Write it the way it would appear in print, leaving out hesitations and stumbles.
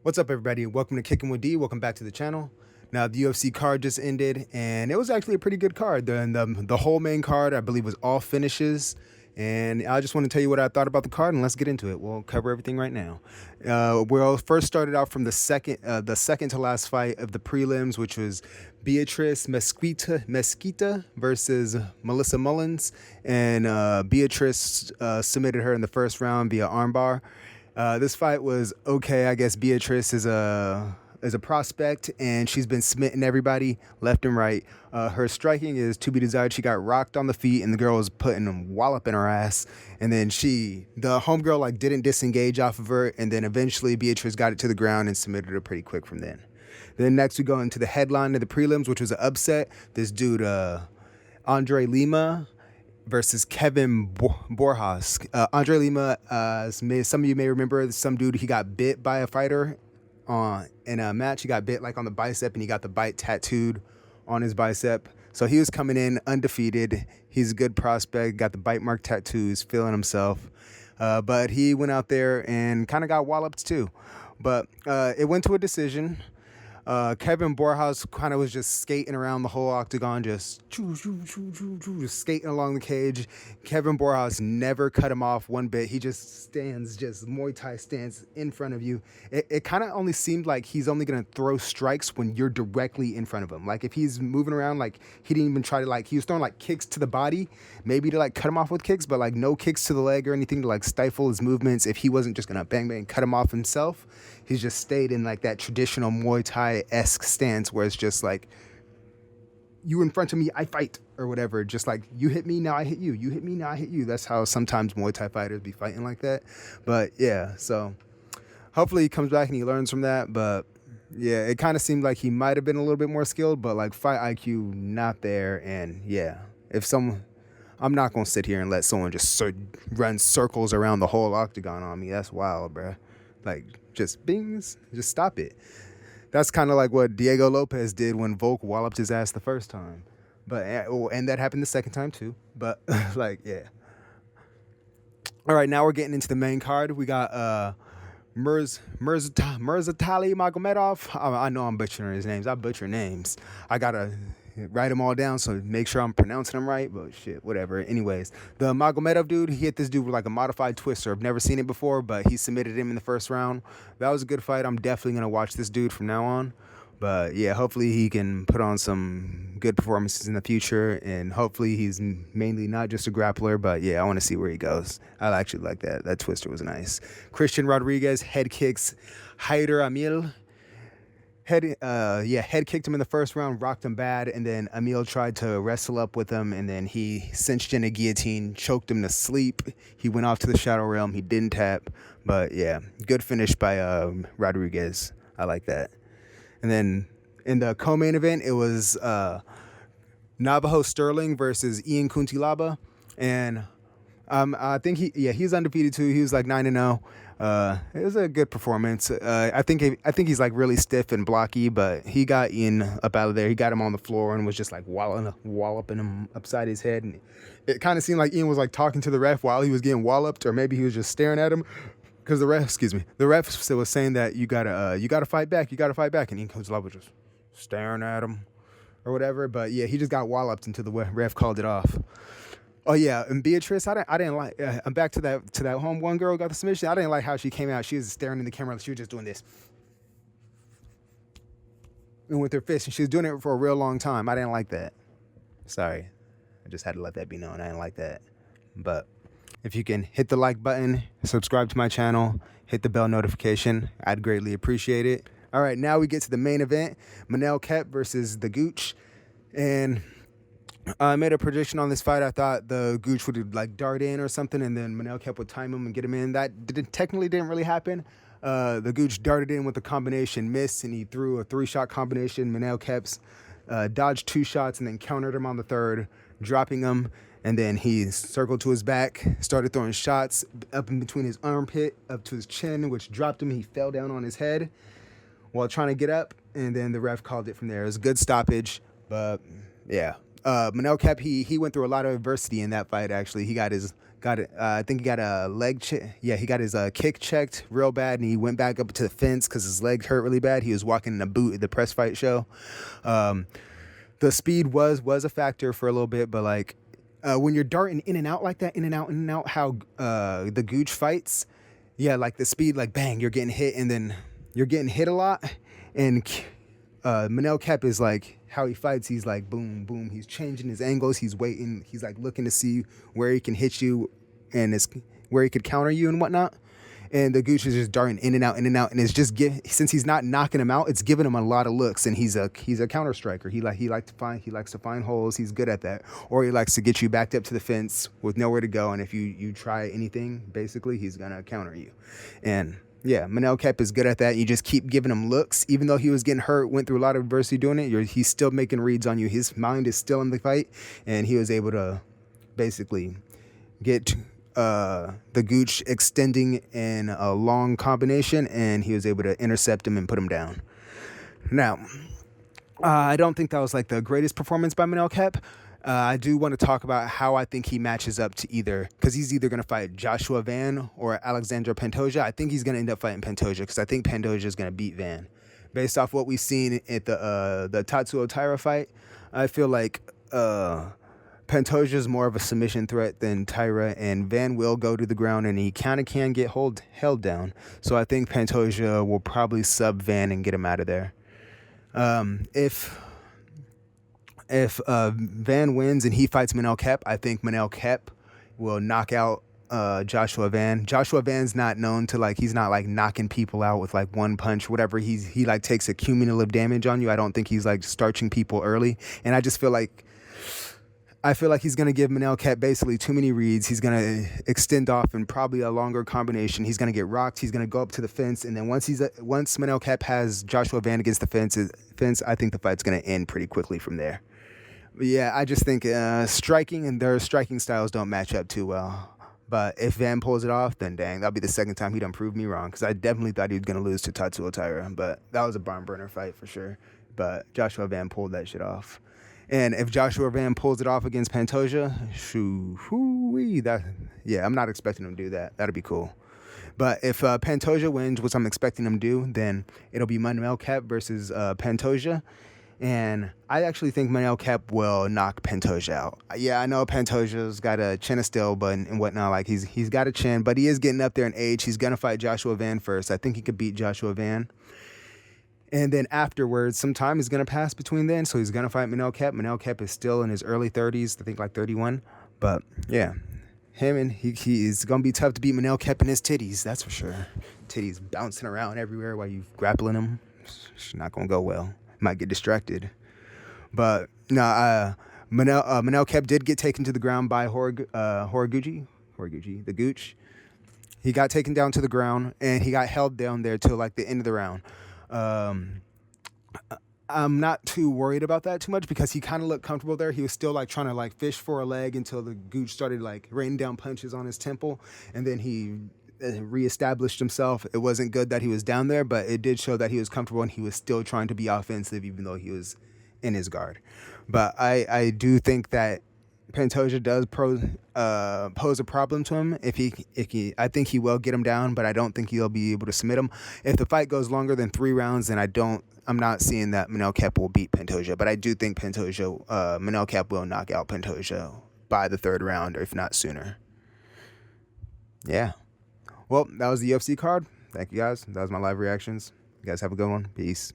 What's up, everybody? Welcome to Kicking with D. Welcome back to the channel. Now, the UFC card just ended, and it was actually a pretty good card. The whole main card, I believe, was all finishes. And I just want to tell you what I thought about the card, and let's get into it. We'll cover everything right now. We'll first started out from the second to last fight of the prelims, which was Beatrice Mesquita versus Melissa Mullins, and Beatrice submitted her in the first round via armbar. This fight was okay. I guess Beatrice is a prospect, and she's been smitten everybody left and right. Her striking is to be desired. She got rocked on the feet, and the girl was putting a wallop in her ass. And then the homegirl didn't disengage off of her, and then eventually Beatrice got it to the ground and submitted her pretty quick from then. Then next we go into the headline of the prelims, which was an upset. This dude, Andre Lima versus Kevin Borjas. Andre Lima, some of you may remember, some dude, he got bit by a fighter in a match. He got bit on the bicep, and he got the bite tattooed on his bicep. So he was coming in undefeated. He's a good prospect, got the bite mark tattoos, feeling himself. But he went out there and kind of got walloped too. But it went to a decision. Kevin Borjas kind of was just skating around the whole octagon, just skating along the cage. Kevin Borjas never cut him off one bit. He just Muay Thai stands in front of you. It kind of only seemed like he's only going to throw strikes when you're directly in front of him. If he's moving around, he didn't even try to, he was throwing kicks to the body, maybe to cut him off with kicks, but no kicks to the leg or anything to stifle his movements. If he wasn't just going to bang, bang, cut him off himself, he's just stayed in that traditional Muay Thai-esque stance where it's just you in front of me, I fight, or whatever. Just you hit me, now I hit you. You hit me, now I hit you. That's how sometimes Muay Thai fighters be fighting like that. But yeah, so hopefully he comes back and he learns from that. But yeah, it kind of seemed like he might have been a little bit more skilled, but fight IQ not there. And yeah, I'm not going to sit here and let someone just run circles around the whole octagon on me. That's wild, bruh. Just stop it. That's kind of what Diego Lopez did when Volk walloped his ass the first time. And that happened the second time too. But yeah. All right, now we're getting into the main card. We got Mirzatali Magomedov. I know I'm butchering his names. I butcher names. I gotta write them all down so make sure I'm pronouncing them right, but shit, whatever. Anyways, the Magomedov dude, he hit this dude with a modified twister. I've never seen it before, but he submitted him in the first round. That was a good fight. I'm definitely going to watch this dude from now on. But yeah, hopefully he can put on some good performances in the future, and hopefully he's mainly not just a grappler, but yeah, I want to see where he goes. I actually like that. That twister was nice. Christian Rodriguez head kicks Haider Amil. Head kicked him in the first round, rocked him bad, and then Emil tried to wrestle up with him, and then he cinched in a guillotine, choked him to sleep. He went off to the Shadow Realm. He didn't tap, but yeah, good finish by Rodriguez. I like that. And then in the co-main event, it was Navajo Sterling versus Ian Kuntilaba, and I think he's undefeated too. He was 9-0. It was a good performance. I think he's really stiff and blocky, but he got Ian up out of there. He got him on the floor and was just walloping him upside his head. And it kind of seemed like Ian was talking to the ref while he was getting walloped, or maybe he was just staring at him. Because the ref was saying that you gotta fight back, and Ian Kuntilaba was just staring at him or whatever. But yeah, he just got walloped until the ref called it off. Oh yeah, and Beatrice, I didn't like. I'm back to that home one girl got the submission. I didn't like how she came out. She was staring in the camera. She was just doing this, and with her fist, and she was doing it for a real long time. I didn't like that. Sorry, I just had to let that be known. I didn't like that. But if you can hit the like button, subscribe to my channel, hit the bell notification, I'd greatly appreciate it. All right, now we get to the main event: Manel Kape versus the Gooch, and I made a prediction on this fight. I thought the Gooch would dart in or something, and then Manel Kape would time him and get him in. That technically didn't really happen. The Gooch darted in with a combination, missed, and he threw a 3-shot combination. Manel Kape's dodged 2 shots and then countered him on the third, dropping him. And then he circled to his back, started throwing shots up in between his armpit, up to his chin, which dropped him. He fell down on his head while trying to get up, and then the ref called it from there. It was a good stoppage, but yeah. Manel Kape, he went through a lot of adversity in that fight, actually. He got got it. I think he got a leg check. Yeah, he got his kick checked real bad, and he went back up to the fence because his leg hurt really bad. He was walking in a boot at the press fight show. The speed was a factor for a little bit, but like when you're darting in and out like that, in and out, how the Gooch fights, yeah, like the speed, like bang, you're getting hit, and then you're getting hit a lot, and Manel Kep is like how he fights. He's like boom, boom. He's changing his angles. He's waiting. He's like looking to see where he can hit you, and where he could counter you and whatnot. And the Gooch is just darting in and out, and it's just since he's not knocking him out, it's giving him a lot of looks. And he's a counter striker. He likes to find holes. He's good at that. Or he likes to get you backed up to the fence with nowhere to go. And if you try anything, basically, he's gonna counter you. And yeah, Manel Kep is good at that. You just keep giving him looks, even though he was getting hurt, went through a lot of adversity doing it. He's still making reads on you. His mind is still in the fight, and he was able to basically get the Gooch extending in a long combination, and he was able to intercept him and put him down. Now, I don't think that was like the greatest performance by Manel Kep. I do want to talk about how I think he matches up to because he's either going to fight Joshua Van or Alexandre Pantoja. I think he's going to end up fighting Pantoja because I think Pantoja is going to beat Van. Based off what we've seen at the Tatsuo Taira fight, I feel like Pantoja is more of a submission threat than Taira, and Van will go to the ground, and he kind of can get held down. So I think Pantoja will probably sub Van and get him out of there. If Van wins and he fights Manel Kep, I think Manel Kep will knock out Joshua Van. Joshua Van's not known to he's not like knocking people out with like one punch, whatever. He like takes a cumulative damage on you. I don't think he's like starching people early, and I feel like he's going to give Manel Kep basically too many reads. He's going to extend off in probably a longer combination. He's going to get rocked. He's going to go up to the fence. And then once Manel Kep has Joshua Van against the fence, I think the fight's going to end pretty quickly from there. But yeah, I just think striking and their striking styles don't match up too well. But if Van pulls it off, then dang, that'll be the second time he done proved me wrong. Because I definitely thought he was going to lose to Tatsuo Taira. But that was a barn burner fight for sure. But Joshua Van pulled that shit off. And if Joshua Van pulls it off against Pantoja, I'm not expecting him to do that. That'd be cool. But if Pantoja wins, which I'm expecting him to do, then it'll be Manel Kep versus Pantoja. And I actually think Manel Kep will knock Pantoja out. Yeah, I know Pantoja's got a chin of steel, and whatnot. Like he's got a chin, but he is getting up there in age. He's gonna fight Joshua Van first. I think he could beat Joshua Van. And then afterwards, some time is going to pass between then. So he's going to fight Manel Kep. Manel Kep is still in his early 30s, I think like 31. But yeah, he is going to be tough to beat Manel Kep in his titties. That's for sure. Titties bouncing around everywhere while you grappling him. It's not going to go well. Might get distracted. But no, Manel Kep did get taken to the ground by Horiguchi, the Gooch. He got taken down to the ground, and he got held down there till like the end of the round. I'm not too worried about that too much because he kind of looked comfortable there. He was still like trying to like fish for a leg until the Gooch started like raining down punches on his temple, and then he reestablished himself. It wasn't good that he was down there, but it did show that he was comfortable and he was still trying to be offensive even though he was in his guard. But I do think that Pantoja does pose a problem to him. I think he will get him down, but I don't think he'll be able to submit him. If the fight goes longer than 3 rounds, then I'm not seeing that Manel Kep will beat Pantoja. But I do think Manel Kep will knock out Pantoja by the 3rd round, or if not sooner. Yeah. Well, that was the UFC card. Thank you guys. That was my live reactions. You guys have a good one. Peace.